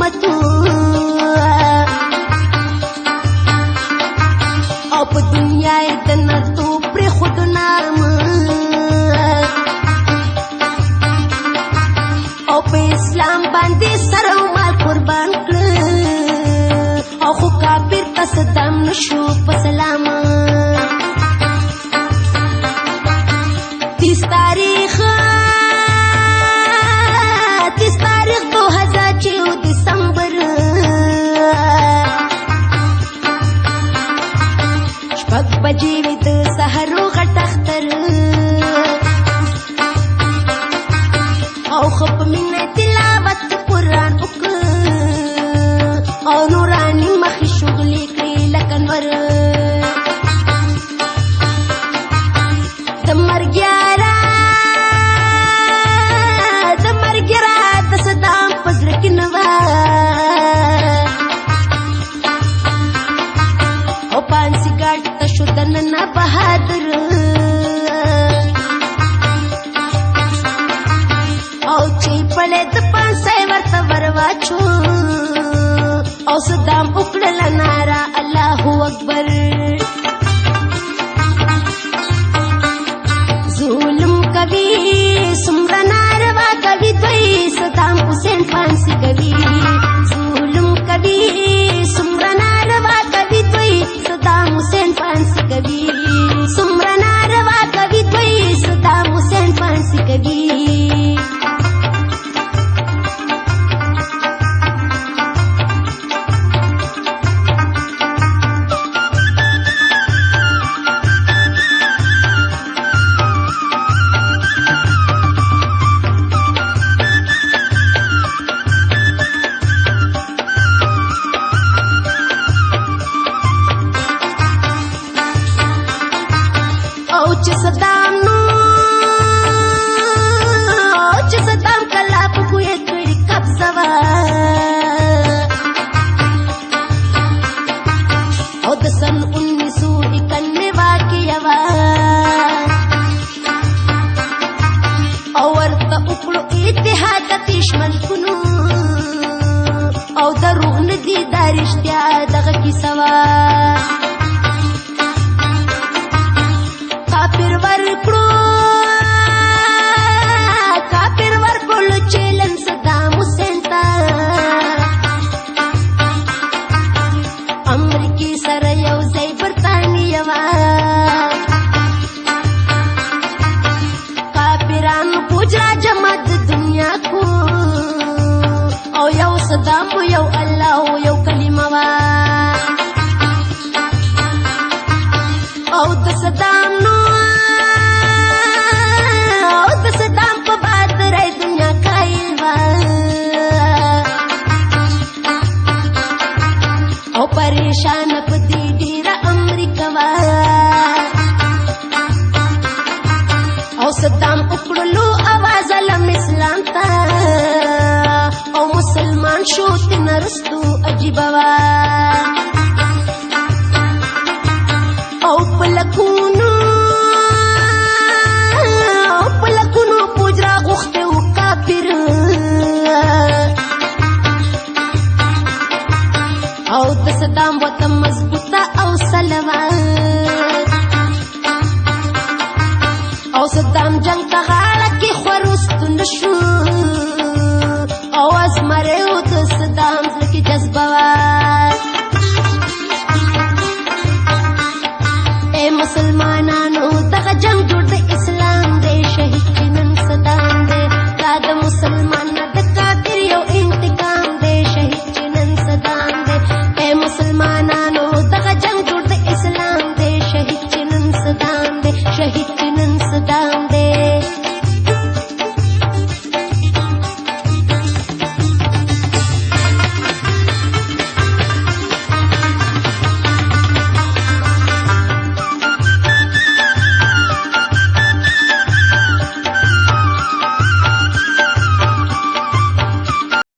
نعمتو او په دنیا یې د نرتو پرېښود نام او په اسلام باندې سر او مال قربان کړ او خو کافر ته صدام نشو په سلام تیس تاریخ 2004 دسمبر شپږ بجې وې د سحرو غټ اختر او خو په مینه تلاوت قرآن وکړ او نوراني مخې شغلې کړې لکه نور د مرګ یاره د صدام په زړه کې نه وه او پانسي ګاډ ته شو دننه بهادر او چې پړې د پانسۍ ورته ور واچو او صدام وکړله ناره الله اکبر ظلم کوي څومره ناروا کوي دوی صدام حسین پانسي کوي ظلم کوي څومره ناروا کوي دوی صدام حسین پانسي کوي څومره ناروا کوي دوی صدام حسین پانسي کوي چې صدام کلا په کویت کړي قبضه وه او د سن 1991 واقعه وه او ورته وکړو اتحاد د دشمنکونو او دروغ نه دي دا رښتیا دغه کیسه وه کافر ورکړو چیلن صدام حسین ته امریکې سره یو ځای برطانیه وه کافرانو پوجرا جمع د دنیا کو او یو صدام یو الله یو کلمه وه او د صدام نو په بادرای دنیا قایل وه او پریشان په دې ډېره امریکا وه او صدام وکړلو اواز علم اسلام ته او مسلمان شو تنه رستو عجیبه وه